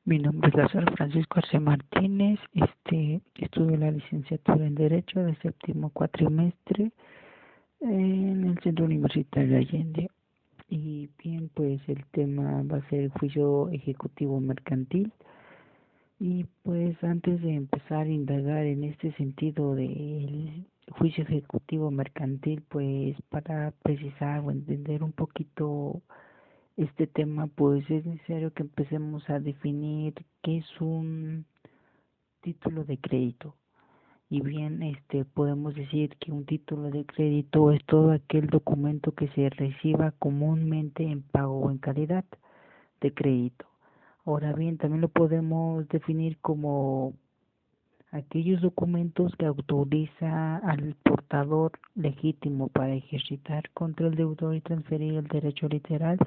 Mi nombre es Lázaro Francisco Arce Martínez. Estudio la licenciatura en Derecho del séptimo cuatrimestre en el Centro Universitario Allende. Y bien, pues el tema va a ser el juicio ejecutivo mercantil. Y pues antes de empezar a indagar en este sentido del juicio ejecutivo mercantil, pues para precisar o entender un poquito este tema, pues es necesario que empecemos a definir qué es un título de crédito. Y bien, podemos decir que un título de crédito es todo aquel documento que se reciba comúnmente en pago o en calidad de crédito. Ahora bien, también lo podemos definir como aquellos documentos que autoriza al portador legítimo para ejercitar contra el deudor y transferir el derecho literal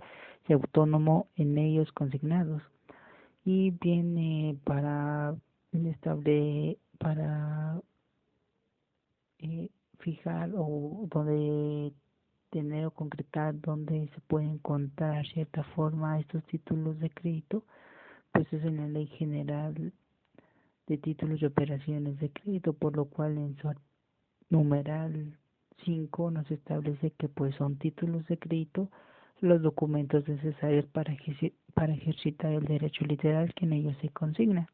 y autónomo en ellos consignados. Y viene para fijar o donde tener o concretar donde se pueden contar cierta forma estos títulos de crédito, pues es en la Ley General de Títulos y Operaciones de Crédito, por lo cual en su numeral 5 nos establece que pues son títulos de crédito los documentos necesarios para ejercitar el derecho literal que en ellos se consigna.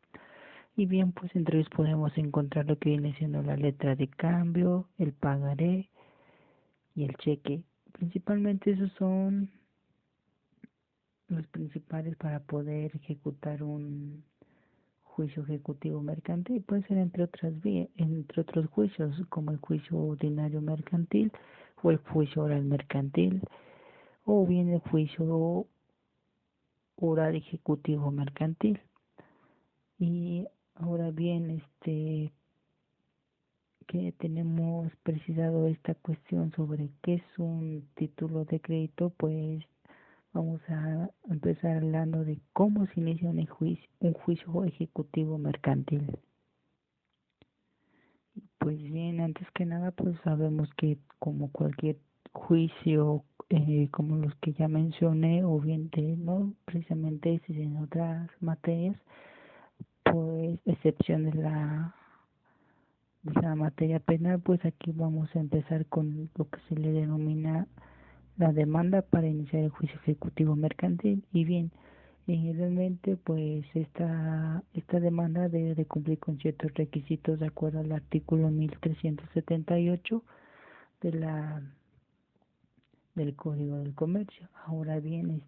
Y bien, pues entre ellos podemos encontrar lo que viene siendo la letra de cambio, el pagaré y el cheque. Principalmente esos son los principales para poder ejecutar un juicio ejecutivo mercantil. Puede ser entre otros juicios, como el juicio ordinario mercantil o el juicio oral mercantil, o bien el juicio oral ejecutivo mercantil. Y ahora bien, que tenemos precisado esta cuestión sobre qué es un título de crédito, pues vamos a empezar hablando de cómo se inicia un juicio ejecutivo mercantil. Pues bien, antes que nada, pues sabemos que como cualquier juicio, como los que ya mencioné, o bien no precisamente ese, en otras materias, pues excepción de la materia penal, pues aquí vamos a empezar con lo que se le denomina la demanda para iniciar el juicio ejecutivo mercantil. Y bien, realmente pues esta demanda debe de cumplir con ciertos requisitos de acuerdo al artículo 1378 de la del Código del Comercio. Ahora bien,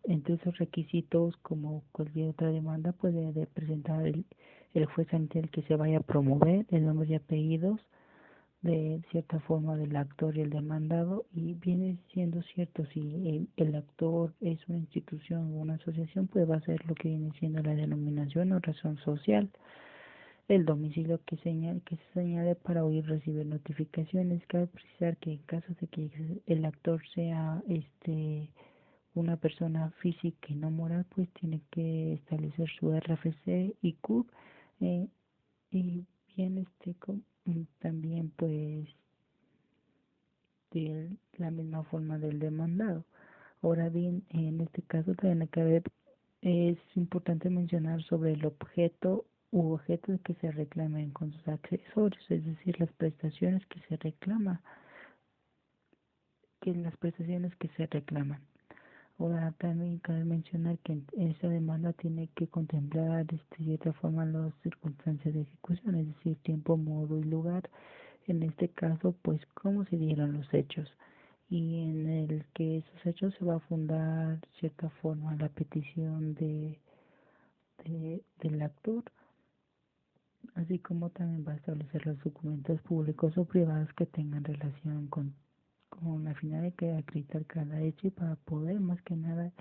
entre esos requisitos, como cualquier otra demanda, puede de presentar el juez ante el que se vaya a promover el nombre y apellidos de cierta forma del actor y el demandado, y viene siendo cierto si el actor es una institución o una asociación, pues va a ser lo que viene siendo la denominación o razón social, el domicilio que se señale para oír recibir notificaciones. Cabe precisar que en caso de que el actor sea una persona física y no moral, pues tiene que establecer su RFC y CURP, y bien también pues de la misma forma del demandado. Ahora bien, en este caso también es importante mencionar sobre el objeto u objetos que se reclamen con sus accesorios, es decir, las prestaciones que se reclaman. Ahora también cabe mencionar que esa demanda tiene que contemplar de cierta forma las circunstancias de ejecución, es decir, tiempo, modo y lugar. En este caso, pues cómo se dieron los hechos, y en el que esos hechos se va a fundar de cierta forma la petición del actor, así como también va a establecer los documentos públicos o privados que tengan relación con la finalidad de acreditar cada hecho y para poder más que nada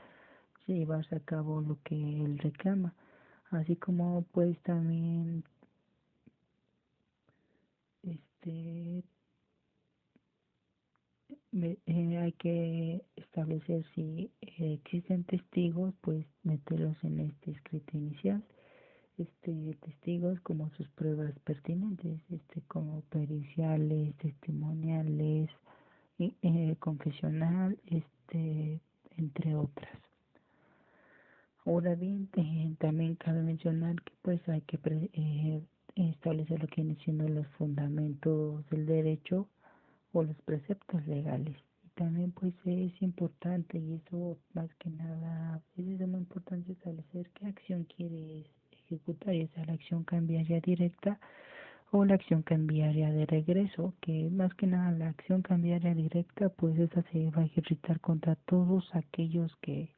llevarse a cabo lo que él reclama, así como pues también este hay que establecer si existen testigos, pues meterlos en este escrito inicial, testigos como sus pruebas pertinentes, como periciales, testimoniales, confesional, entre otras. Ahora bien, también cabe mencionar que pues hay que establecer lo que vienen siendo los fundamentos del derecho o los preceptos legales. Y también pues es importante, y eso más que nada es de muy importante, establecer qué acción quieres ejecutar, ya sea la acción cambiaria directa o la acción cambiaria de regreso, que más que nada la acción cambiaria directa pues esa se va a ejercitar contra todos aquellos que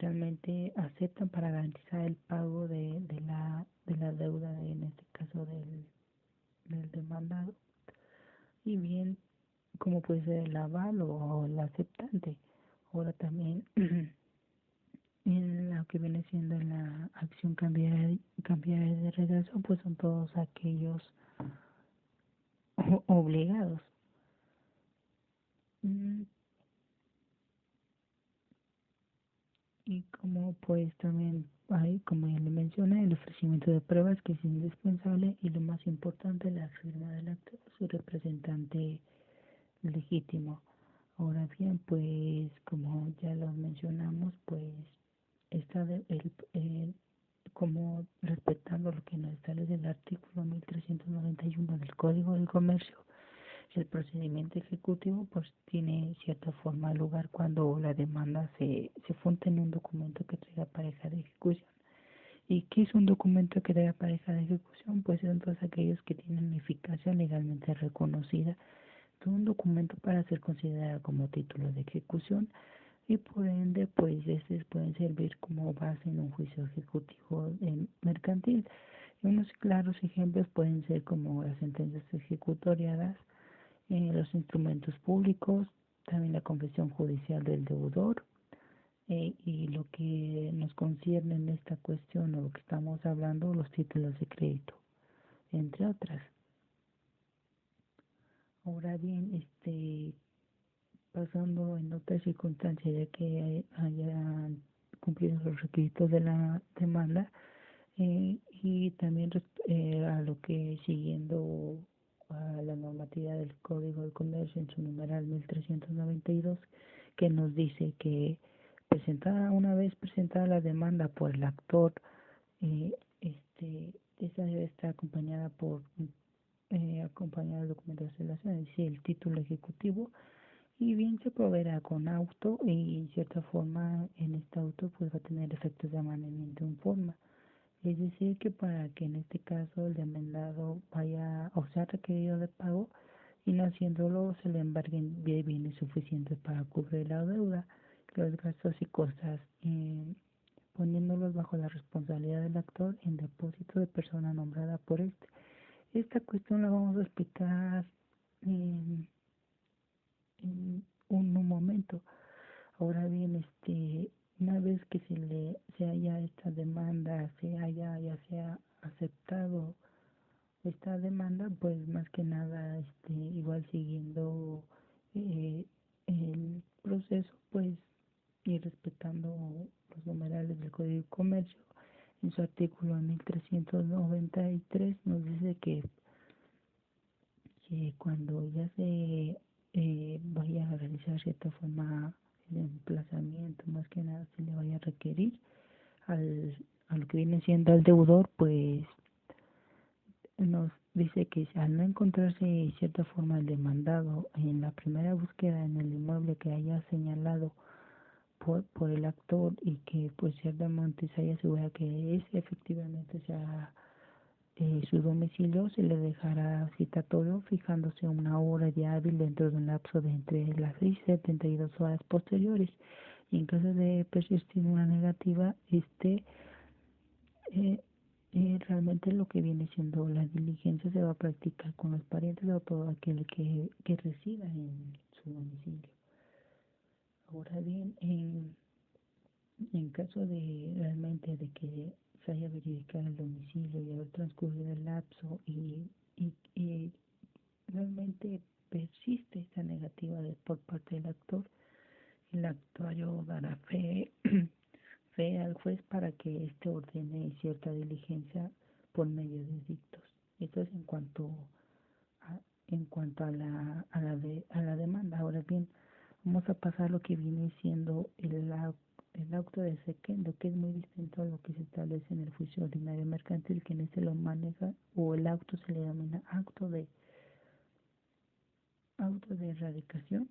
realmente aceptan para garantizar el pago de la deuda, en este caso del demandado, y bien como puede ser el aval o el aceptante. Ahora también en lo que viene siendo la acción cambiaria de regreso, pues son todos aquellos obligados. Mm, Y como pues también hay, como ya le mencioné, el ofrecimiento de pruebas, que es indispensable, y lo más importante, la firma del acto de su representante legítimo. Ahora bien, pues como ya lo mencionamos, pues está como respetando lo que nos establece el artículo 1391 del Código del Comercio. El procedimiento ejecutivo pues tiene cierta forma lugar cuando la demanda se funda en un documento que traiga pareja de ejecución. ¿Y qué es un documento que traiga pareja de ejecución? Pues son todos aquellos que tienen eficacia legalmente reconocida. Es un documento para ser considerado como título de ejecución, y por ende pues estos pueden servir como base en un juicio ejecutivo mercantil. Unos claros ejemplos pueden ser como las sentencias ejecutoriadas, los instrumentos públicos, también la confesión judicial del deudor, y lo que nos concierne en esta cuestión o lo que estamos hablando, los títulos de crédito, entre otras. Ahora bien, pasando en otras circunstancias, ya que hayan cumplido los requisitos de la demanda, y también a lo que siguiendo a la normatividad del Código de Comercio en su numeral 1392, que nos dice que una vez presentada la demanda por el actor, eh, esta debe estar acompañada de documentación de relación, es decir, el título ejecutivo, y bien se proveerá con auto, y en cierta forma en este auto pues va a tener efectos de amanimiento en forma. Es decir, que para que en este caso el demandado vaya o sea requerido de pago, y no haciéndolo se le embarguen bienes suficientes para cubrir la deuda, los gastos y costas, poniéndolos bajo la responsabilidad del actor en depósito de persona nombrada por este. Esta cuestión la vamos a explicar en, en un momento. Ahora bien, una vez que se haya esta demanda, ya sea aceptado esta demanda, pues más que nada, igual siguiendo eh, el proceso, pues, y respetando los numerales del Código de Comercio, en su artículo 1393 nos dice que cuando ya se vaya a realizar cierta forma el emplazamiento, más que nada se le vaya a requerir a lo que viene siendo al deudor, pues nos dice que al no encontrarse cierta forma el demandado en la primera búsqueda en el inmueble que haya señalado por el actor, y que pues ciertamente se haya asegurado que es efectivamente sea su domicilio, se le dejará citatorio fijándose una hora de hábil dentro de un lapso de entre las 6 y 72 horas posteriores. Y en caso de persistir una negativa, eh, realmente lo que viene siendo la diligencia se va a practicar con los parientes o todo aquel que resida en su domicilio. Ahora bien, en caso de realmente de que se haya verificado el domicilio y haber transcurrido el lapso, y realmente persiste esta negativa por parte del actor, el actuario dará fe al juez para que éste ordene cierta diligencia por medio de dictos. Esto es a, en cuanto a la demanda. Ahora bien, vamos a pasar a lo que viene siendo el auto acto de sequendo, que es muy distinto a lo que se establece en el juicio ordinario mercantil, que en este lo maneja, o el auto se le denomina auto de erradicación.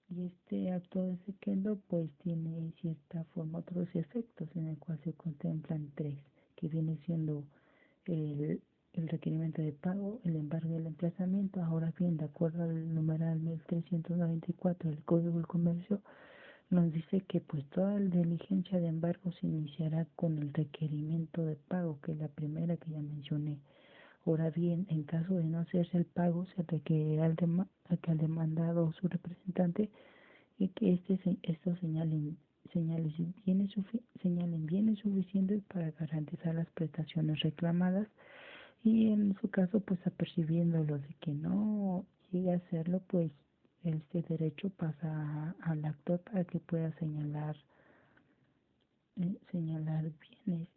Y este acto de sequendo pues tiene cierta forma otros efectos, en el cual se contemplan tres, que viene siendo el, el requerimiento de pago, el embargo y el emplazamiento. Ahora bien, de acuerdo al numeral 1394 del Código del Comercio, nos dice que pues toda la diligencia de embargo se iniciará con el requerimiento de pago, que es la primera que ya mencioné. Ahora bien, en caso de no hacerse el pago, se requerirá al demandado o su representante y que estos señalen bienes suficientes para garantizar las prestaciones reclamadas, y en su caso pues apercibiéndolo de que no llegue a hacerlo, pues este derecho pasa al actor para que pueda señalar bienes.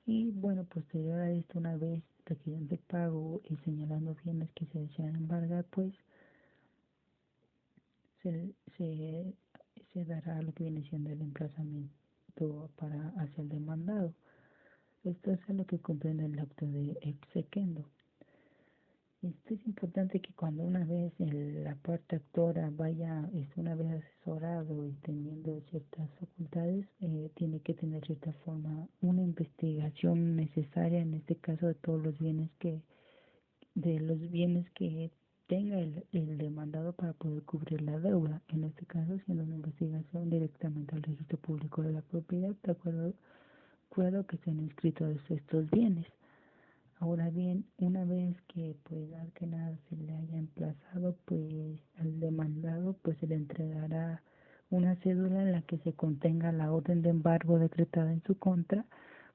Y bueno, posterior a esto, una vez requiriendo pago y señalando bienes que se desean embargar, pues se, se, se dará lo que viene siendo el emplazamiento hacia el demandado. Esto es lo que comprende el acto de exequendo. Esto es importante que cuando una vez la parte actora una vez asesorado y teniendo ciertas facultades, tiene que tener cierta forma una investigación necesaria, en este caso de los bienes que tenga el demandado para poder cubrir la deuda, en este caso siendo una investigación directamente al registro público de la propiedad, de acuerdo que estén inscritos estos bienes. Ahora bien, una vez que pues que nada se le haya emplazado, pues al demandado pues se le entregará una cédula en la que se contenga la orden de embargo decretada en su contra,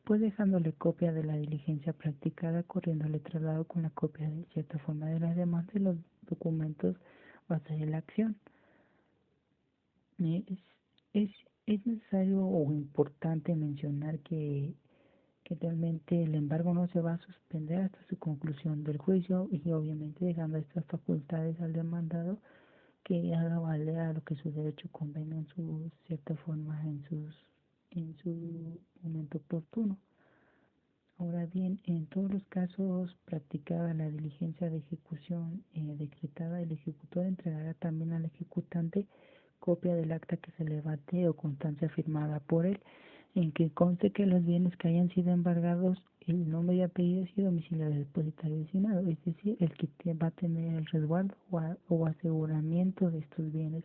pues dejándole copia de la diligencia practicada, corriéndole traslado con la copia de cierta forma de la demanda y los documentos base de la acción. Es, es, es necesario o importante mencionar que realmente el embargo no se va a suspender hasta su conclusión del juicio, y obviamente dejando estas facultades al demandado que haga valer a lo que su derecho convenga en su cierta forma en su momento oportuno. Ahora bien, en todos los casos practicada la diligencia de ejecución decretada, el ejecutor entregará también al ejecutante copia del acta que se levante o constancia firmada por él, en que conste que los bienes que hayan sido embargados, el nombre y apellidos y domicilio del depositario designado, es decir, el que va a tener el resguardo o aseguramiento de estos bienes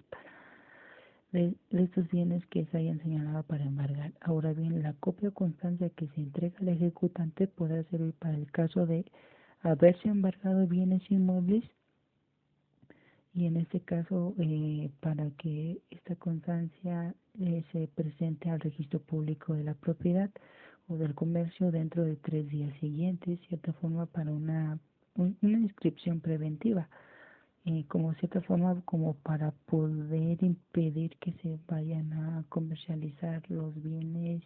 de estos bienes que se hayan señalado para embargar. Ahora bien, la copia o constancia que se entrega al ejecutante podrá servir para el caso de haberse embargado bienes inmuebles, y en este caso para que esta constancia se presente al registro público de la propiedad o del comercio dentro de 3 días siguientes, cierta forma para una inscripción preventiva, como cierta forma como para poder impedir que se vayan a comercializar los bienes,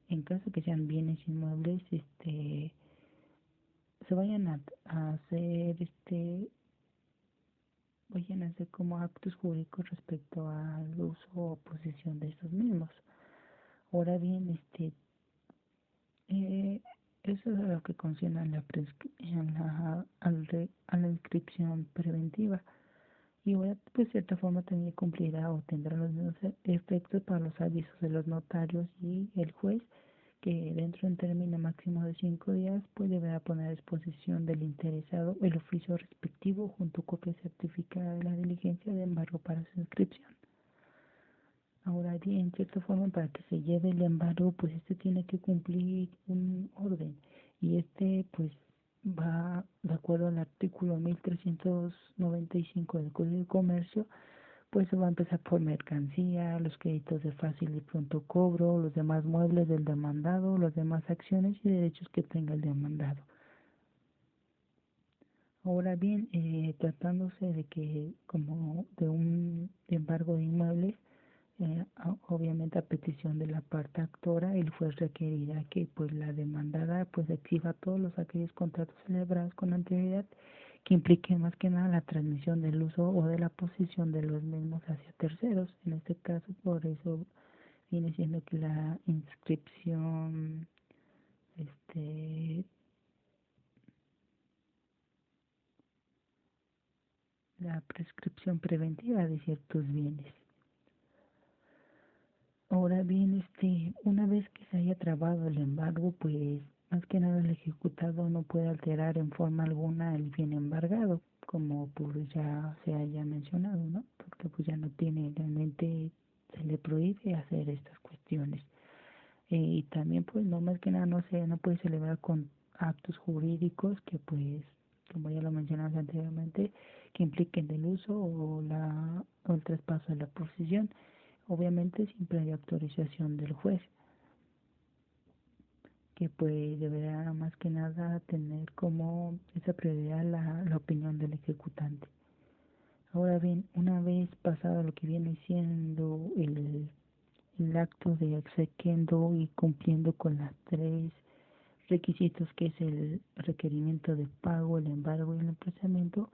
en caso que sean bienes inmuebles, se a hacer vayan a hacer como actos jurídicos respecto al uso o posesión de estos mismos. Ahora bien, eh, eso es lo que concierne a la inscripción preventiva. Y ahora, pues, de cierta forma también cumplirá o tendrá los mismos efectos para los avisos de los notarios y el juez, que dentro de un término máximo de 5 días, pues deberá poner a disposición del interesado el oficio respectivo junto con copia certificada de la diligencia de embargo para su inscripción. Ahora bien, en cierta forma, para que se lleve el embargo, pues tiene que cumplir un orden, y pues va de acuerdo al artículo 1395 del Código de Comercio, pues se va a empezar por mercancía, los créditos de fácil y pronto cobro, los demás muebles del demandado, las demás acciones y derechos que tenga el demandado. Ahora bien, tratándose de que como de un embargo de inmuebles, obviamente a petición de la parte actora, el juez requerirá que pues la demandada pues exhiba todos aquellos contratos celebrados con anterioridad que impliquen más que nada la transmisión del uso o de la posesión de los mismos hacia terceros. En este caso, por eso viene siendo que la inscripción, la prescripción preventiva de ciertos bienes. Ahora bien, una vez que se haya trabado el embargo, pues más que nada el ejecutado no puede alterar en forma alguna el bien embargado, como pues ya se haya mencionado, ¿no? Porque pues ya no tiene realmente, se le prohíbe hacer estas cuestiones. Y también pues no más que nada no puede celebrar con actos jurídicos que pues, como ya lo mencionamos anteriormente, que impliquen el uso o el traspaso de la posesión, obviamente siempre hay autorización del juez, que pues deberá más que nada tener como esa prioridad la opinión del ejecutante. Ahora bien, una vez pasado lo que viene siendo el acto de exequiendo y cumpliendo con las tres requisitos, que es el requerimiento de pago, el embargo y el emplazamiento,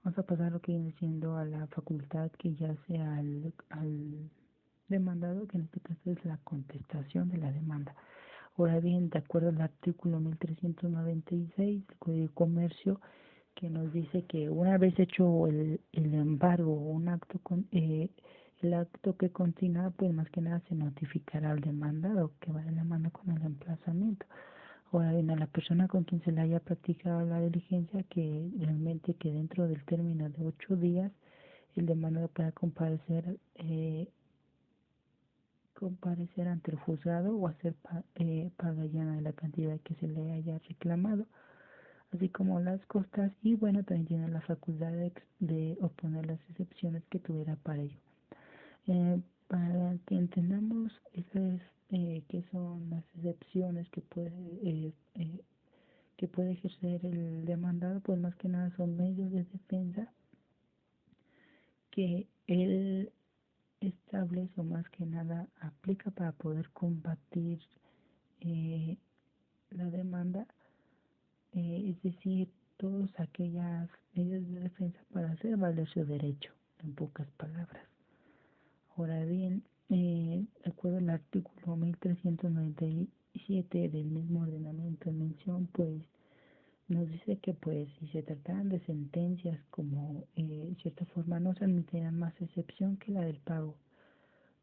vamos a pasar a lo que viene siendo a la facultad que ya sea al demandado, que en este caso es la contestación de la demanda. Ahora bien, de acuerdo al artículo 1396 del Código de Comercio, que nos dice que una vez hecho el embargo o un acto el acto que continúa, pues más que nada se notificará al demandado, que va de la mano con el emplazamiento. Ahora bien, a la persona con quien se le haya practicado la diligencia, que realmente que dentro del término de 8 días el demandado pueda comparecer ante el juzgado o hacer paga llana de la cantidad que se le haya reclamado, así como las costas, y bueno, también tiene la facultad de oponer las excepciones que tuviera para ello. Para que entendamos qué son las excepciones que puede ejercer el demandado, pues más que nada son medios de defensa que él establece o más que nada aplica para poder combatir eh, la demanda, es decir, todas aquellas medidas de defensa para hacer valer su derecho, en pocas palabras. Ahora bien, de acuerdo al artículo 1397 del mismo ordenamiento en mención, pues nos dice que pues si se trataran de sentencias como de cierta forma no se admitirán más excepción que la del pago,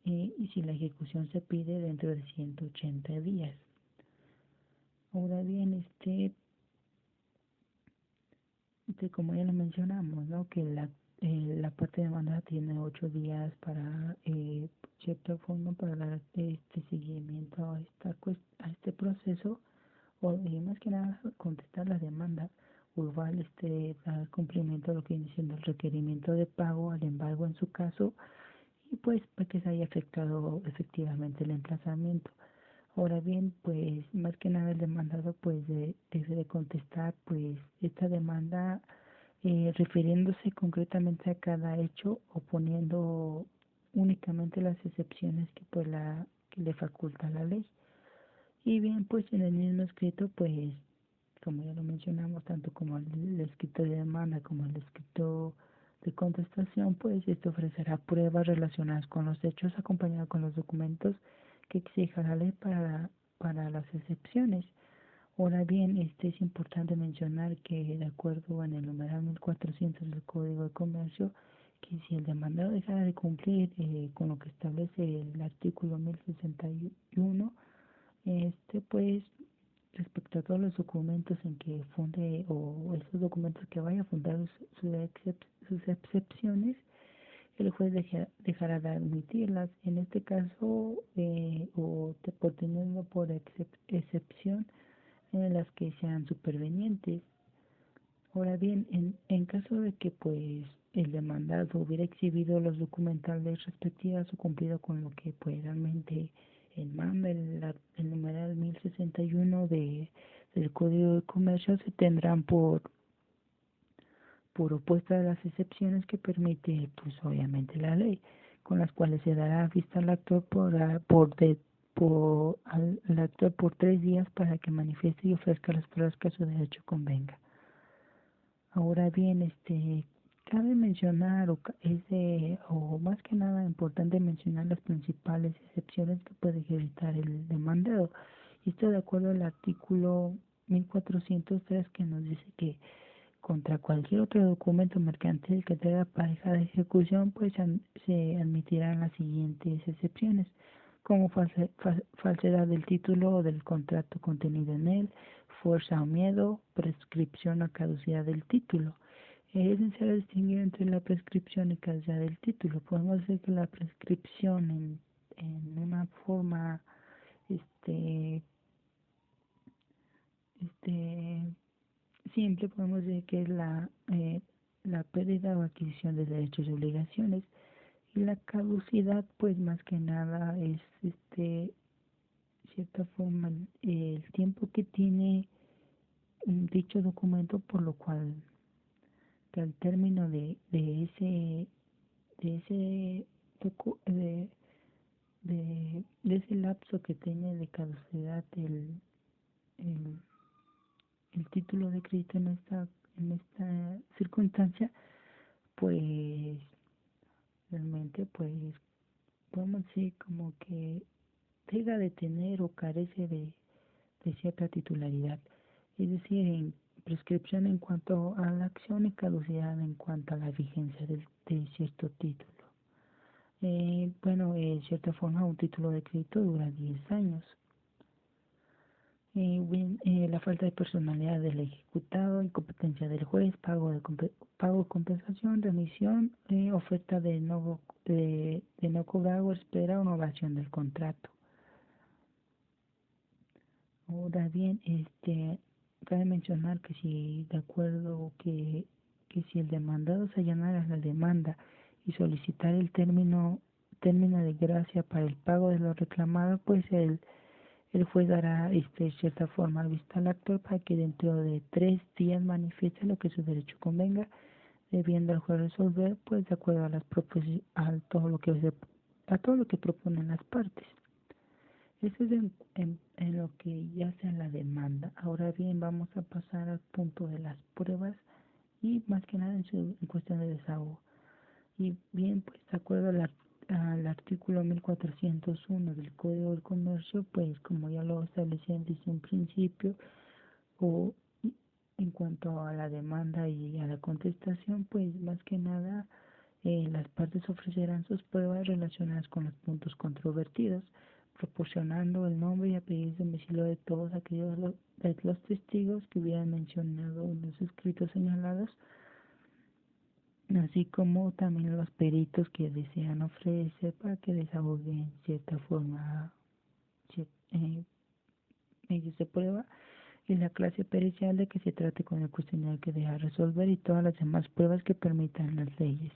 y si la ejecución se pide dentro de 180 días. Ahora bien, como ya lo mencionamos, ¿no? Que la parte demandada tiene 8 días para, cierta forma, para dar seguimiento a este proceso, o más que nada contestar la demanda, o igual dar cumplimiento a lo que viene siendo el requerimiento de pago, al embargo en su caso, y pues para que se haya efectuado efectivamente el emplazamiento. Ahora bien, pues más que nada el demandado pues debe de contestar pues esta demanda, refiriéndose concretamente a cada hecho o poniendo únicamente las excepciones que le faculta la ley. Y bien, pues en el mismo escrito, pues como ya lo mencionamos, tanto como el escrito de demanda como el escrito de contestación, pues esto ofrecerá pruebas relacionadas con los hechos acompañadas con los documentos que exija la ley para las excepciones. Ahora bien, es importante mencionar que de acuerdo en el numeral 1400 del Código de Comercio, que si el demandado deja de cumplir con lo que establece el artículo 1061, pues respecto a todos los documentos en que funde o esos documentos que vaya a fundar sus excepciones, el juez dejará de admitirlas. En este caso, por tenerlo por excepción en las que sean supervenientes. Ahora bien, en caso de que pues el demandado hubiera exhibido los documentales respectivos o cumplido con lo que pues realmente manda el numeral 1061 del Código de Comercio, se tendrán por opuesta a las excepciones que permite pues obviamente la ley, con las cuales se dará vista al actor al actor por 3 días para que manifieste y ofrezca las pruebas que a su derecho convenga. Ahora bien, Cabe mencionar, o más que nada importante mencionar las principales excepciones que puede evitar el demandado. Y esto de acuerdo al artículo 1403 que nos dice que contra cualquier otro documento mercantil que tenga pareja de ejecución, pues se admitirán las siguientes excepciones, como falsedad del título o del contrato contenido en él, fuerza o miedo, prescripción o caducidad del título. Es necesario distinguir entre la prescripción y caducidad del título. Podemos decir que la prescripción en una forma este, este simple podemos decir que es la pérdida o adquisición de derechos y obligaciones, y la caducidad pues más que nada es cierta forma el tiempo que tiene dicho documento, por lo cual que al término de ese docu- de ese lapso que tiene de caducidad el, el título de crédito en esta circunstancia, pues realmente pues podemos decir como que deja de tener o carece de cierta titularidad, es decir, en prescripción en cuanto a la acción y caducidad en cuanto a la vigencia de cierto título. De cierta forma un título de crédito dura 10 años. La falta de personalidad del ejecutado, incompetencia del juez, pago de compensación, remisión, oferta de no cobrar o espera o novación del contrato. Ahora bien, cabe mencionar que si de acuerdo que si el demandado se allanara la demanda y solicitar el término de gracia para el pago de lo reclamado, pues el juez dará cierta forma vista al actor para que dentro de 3 días manifieste lo que su derecho convenga, debiendo el juez resolver pues de acuerdo a a todo lo que proponen las partes. Eso es en lo que ya sea la demanda. Ahora bien, vamos a pasar al punto de las pruebas y más que nada en cuestión de desahogo. Y bien, pues de acuerdo al artículo 1401 del Código del Comercio, pues como ya lo establecía desde un principio, o en cuanto a la demanda y a la contestación, pues más que nada las partes ofrecerán sus pruebas relacionadas con los puntos controvertidos, proporcionando el nombre y apellido y domicilio de todos aquellos de los testigos que hubieran mencionado en los escritos señalados, así como también los peritos que desean ofrecer para que desahoguen en cierta forma medios de prueba y la clase pericial de que se trate con el cuestionario que deja resolver y todas las demás pruebas que permitan las leyes.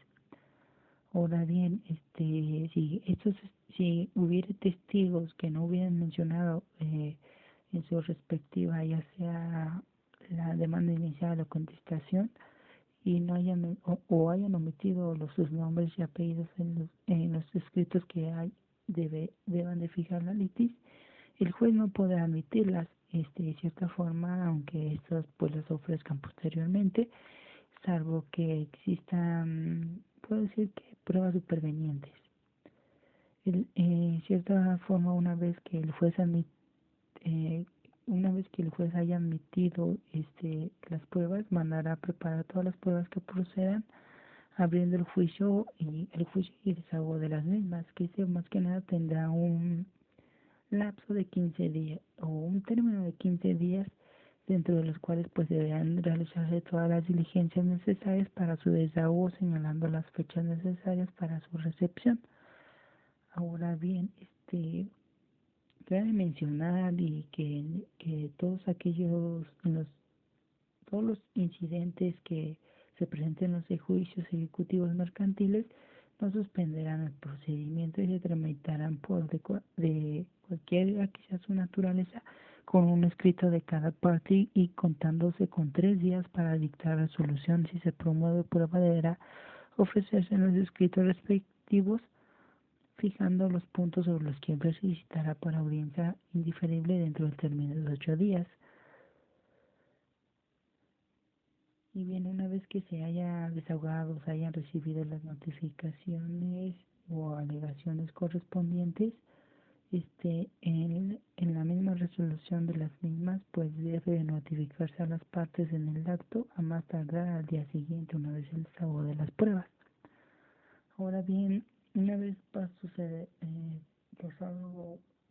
Ahora bien, si hubiera testigos que no hubieran mencionado en su respectiva, ya sea la demanda inicial o contestación, y no hayan o hayan omitido sus nombres y apellidos en los escritos que deban de fijar la litis, el juez no podrá admitirlas de cierta forma, aunque estos pues las ofrezcan posteriormente, salvo que existan, puedo decir que pruebas supervenientes. Cierta forma, una vez que el juez haya admitido las pruebas, mandará a preparar todas las pruebas que procedan, abriendo el juicio y desahogo de las mismas, que más que nada tendrá un lapso de 15 días o un término de 15 días, dentro de los cuales pues deberán realizarse todas las diligencias necesarias para su desahogo, señalando las fechas necesarias para su recepción. Ahora bien, cabe mencionar y que todos los incidentes que se presenten en los juicios ejecutivos mercantiles no suspenderán el procedimiento y se tramitarán de cualquiera que sea su naturaleza con un escrito de cada parte y contándose con 3 días para dictar resolución. Si se promueve prueba, deberá ofrecerse en los escritos respectivos, fijando los puntos sobre los que se solicitará para audiencia indiferible dentro del término de 8 días. Y bien, una vez que se haya desahogado, se hayan recibido las notificaciones o alegaciones correspondientes, en la misma resolución de las mismas, pues debe notificarse a las partes en el acto a más tardar al día siguiente, una vez el desahogo de las pruebas. Ahora bien, una vez pasado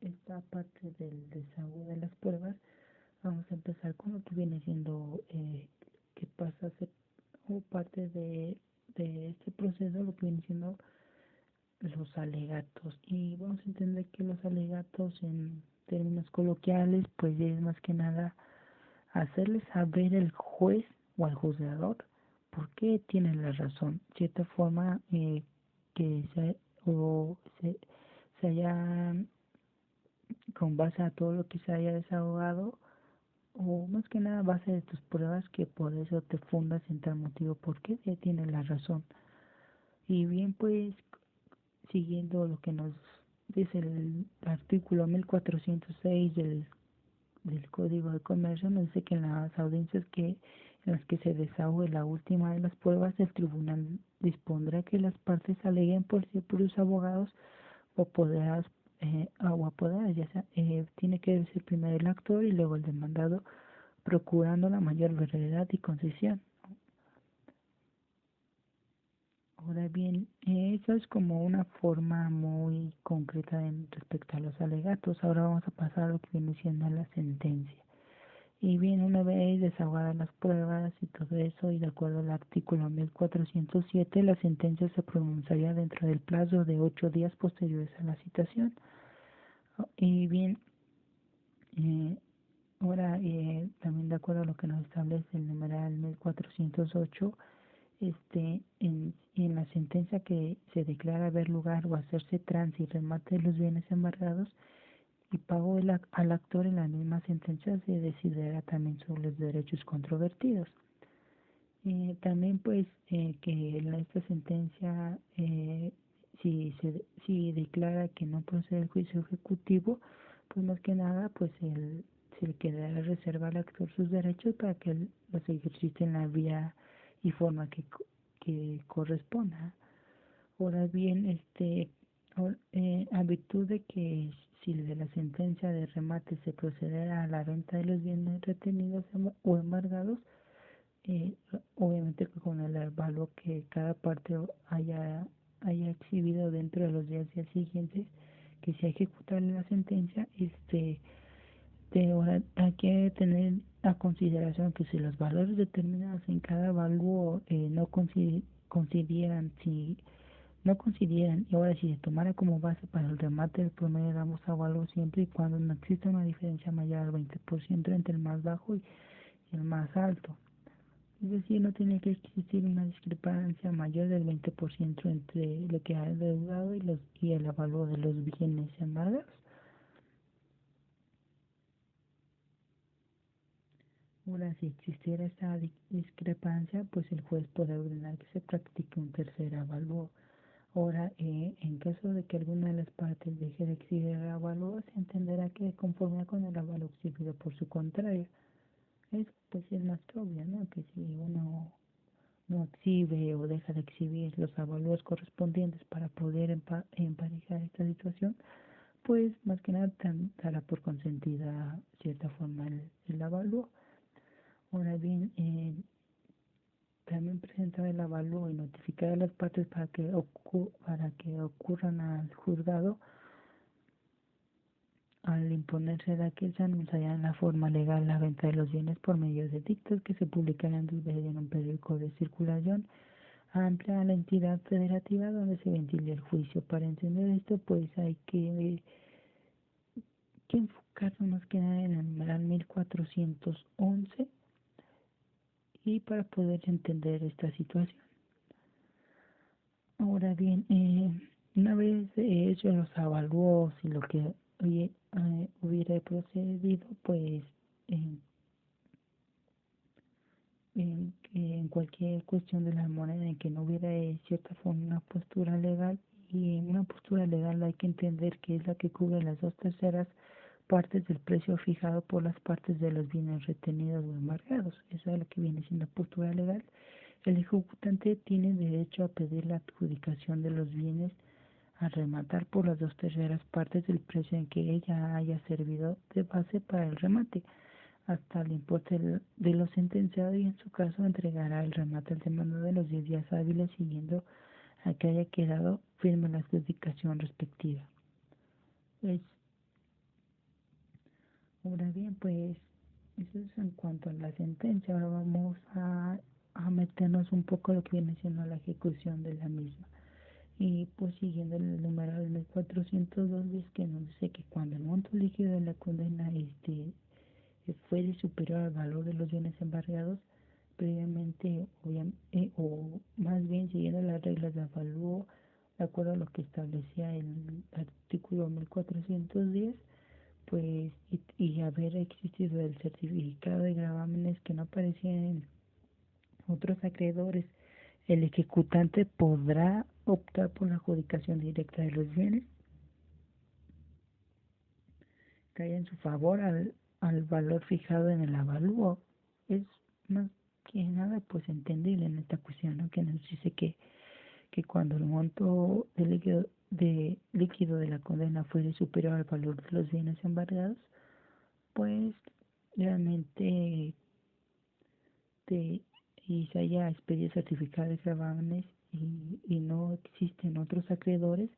esta parte del desahogo de las pruebas, vamos a empezar con lo que viene siendo que pasa a ser o parte de este proceso, lo que viene siendo los alegatos. Y vamos a entender que los alegatos en términos coloquiales pues es más que nada hacerle saber al juez o al juzgador por qué tiene la razón, cierta forma que se haya, con base a todo lo que se haya desahogado, o más que nada a base de tus pruebas, que por eso te fundas en tal motivo por qué tiene la razón. Y bien, pues siguiendo lo que nos dice el artículo 1406 del Código de Comercio, nos dice que en las audiencias en las que se desahogue la última de las pruebas, el tribunal dispondrá que las partes aleguen por sí propios abogados o apoderadas, ya sea, tiene que ser primero el actor y luego el demandado, procurando la mayor brevedad y concisión. Ahora bien, eso es como una forma muy concreta respecto a los alegatos. Ahora vamos a pasar a lo que viene siendo la sentencia. Y bien, una vez desahogadas las pruebas y todo eso, y de acuerdo al artículo 1407, la sentencia se pronunciaría dentro del plazo de 8 días posteriores a la citación. Y bien, eh, ahora también de acuerdo a lo que nos establece el numeral 1408, en la sentencia que se declara haber lugar o hacerse trance y remate de los bienes embargados y pago al actor, en la misma sentencia se decidirá también sobre los derechos controvertidos. También pues que en esta sentencia si declara que no procede el juicio ejecutivo, pues más que nada pues se le quedará reserva al actor sus derechos para que él los ejercite en la vía y forma que corresponda. Ahora bien, a virtud de que si de la sentencia de remate se procederá a la venta de los bienes retenidos o embargados, eh, obviamente con el avalúo que cada parte haya exhibido dentro de los 10 días siguientes que se ejecuta la sentencia, ahora hay que tener a consideración que si los valores determinados en cada avalúo no consideran, y ahora si se tomara como base para el remate del promedio de ambos avalúos, siempre y cuando no exista una diferencia mayor al 20% entre el más bajo y el más alto. Es decir, no tiene que existir una discrepancia mayor del 20% entre lo que ha deudado y el avalúo de los bienes embargados. Ahora, si existiera esta discrepancia, pues el juez puede ordenar que se practique un tercer avalúo. Ahora, en caso de que alguna de las partes deje de exhibir el avalúo, se entenderá que conforme con el avalúo exhibido por su contrario. Eso pues es más que obvio, ¿no? Que si uno no exhibe o deja de exhibir los avalúos correspondientes para poder emparejar esta situación, pues más que nada dará por consentida cierta forma el avalúo. Ahora bien, también presentar el avalúo y notificar a las partes para que ocurran al juzgado. Al imponerse de aquel, se anunciará en la forma legal la venta de los bienes por medio de dictos que se publicarán en un periódico de circulación amplia a la entidad federativa donde se ventile el juicio. Para entender esto, pues hay que enfocarnos más que nada en el numeral 1411 y para poder entender esta situación. Ahora bien, una vez hecho los avalúos y lo que hubiera procedido, pues en cualquier cuestión de la moneda en que no hubiera cierta forma una postura legal, y en una postura legal hay que entender que es la que cubre las 2/3 partes del precio fijado por las partes de los bienes retenidos o embargados. Eso es lo que viene siendo postura legal. El ejecutante tiene derecho a pedir la adjudicación de los bienes a rematar por las 2/3 partes del precio en que ella haya servido de base para el remate, hasta el importe de lo sentenciado, y en su caso entregará el remate al demandado en los 10 días hábiles siguiendo a que haya quedado firme la adjudicación respectiva. Pues, ahora bien, pues eso es en cuanto a la sentencia. Ahora vamos a meternos un poco en lo que viene siendo la ejecución de la misma. Y pues siguiendo el numeral en el 402, es que nos dice que cuando el monto líquido de la condena fuere superior al valor de los bienes embargados, previamente o más bien siguiendo las reglas de avalúo de acuerdo a lo que establecía el artículo 1410, pues y haber existido el certificado de gravámenes que no aparecían en otros acreedores, el ejecutante podrá optar por la adjudicación directa de los bienes que haya en su favor al valor fijado en el avalúo. Es más que nada pues entendible en esta cuestión, ¿no? Que nos dice que cuando el monto de líquido de la condena fuere superior al valor de los bienes embargados, pues realmente y se haya expedido certificado de gravámenes y no existen otros acreedores,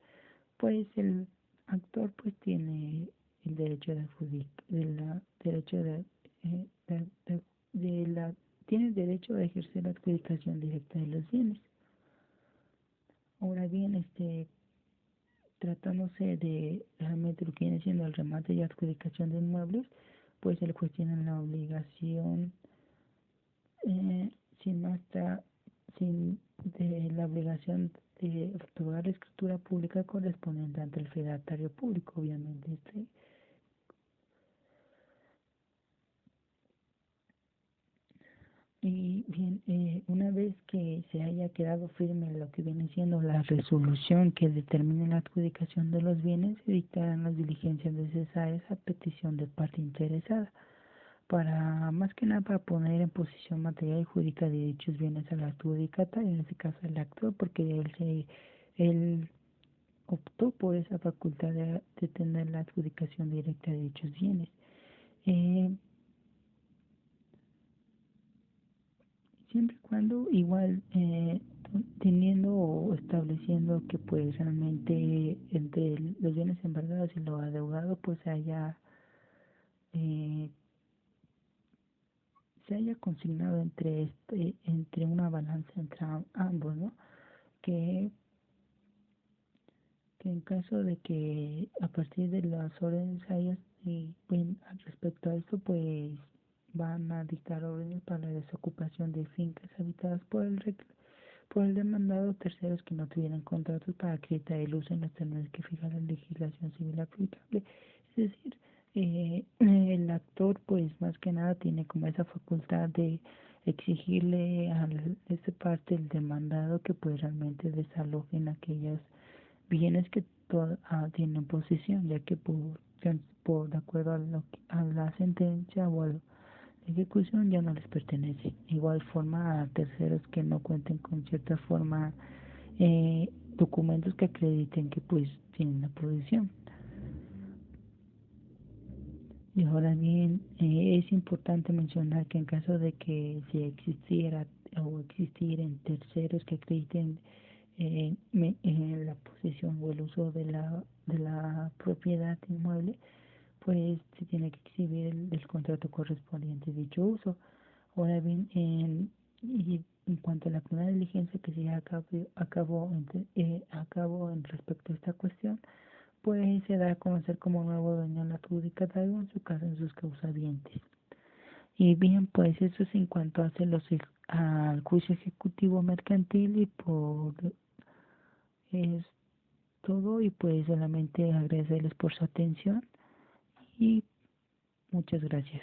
pues el actor pues tiene el derecho tiene el derecho de ejercer la adjudicación directa de los bienes. Ahora bien, tratándose de realmente lo que viene siendo el remate y adjudicación de inmuebles, pues el juez tiene la obligación, eh, sin más sin de la obligación de otorgar la escritura pública correspondiente ante el fedatario público, obviamente. Y bien, una vez que se haya quedado firme lo que viene siendo la resolución que determine la adjudicación de los bienes, se dictarán las diligencias necesarias a petición de parte interesada, para más que nada para poner en posición material y jurídica de dichos bienes al adjudicatario, en este caso el actor, porque él optó por esa facultad de tener la adjudicación directa de dichos bienes. Eh, Siempre y cuando igual teniendo o estableciendo que pues realmente entre los bienes embargados y lo adeudado pues eh, se haya consignado entre una balanza entre ambos, ¿no? Que, que en caso de que a partir de las órdenes hayas pues, respecto a esto pues van a dictar órdenes para la desocupación de fincas habitadas por el demandado, terceros que no tuvieran contratos para acreditar el uso en los términos que fija la legislación civil aplicable. Es decir, el actor pues más que nada tiene como esa facultad de exigirle a esa parte del demandado que pues realmente desalojen aquellos bienes que tienen posesión, ya que de acuerdo a la sentencia o a la ejecución ya no les pertenece. Igual forma a terceros que no cuenten con cierta forma documentos que acrediten que pues tienen la posesión. Y ahora bien, es importante mencionar que en caso de que si existiera o existieran terceros que acrediten la posesión o el uso de la propiedad inmueble, pues se tiene que exhibir el contrato correspondiente a dicho uso. Ahora bien, y en cuanto a la primera diligencia que se acabó en respecto a esta cuestión, pues se da a conocer como nuevo dueño al adjudicatario, en su caso en sus causavientes. Y bien, pues eso es en cuanto hace al juicio ejecutivo mercantil, y por es todo, y pues solamente agradecerles por su atención y muchas gracias.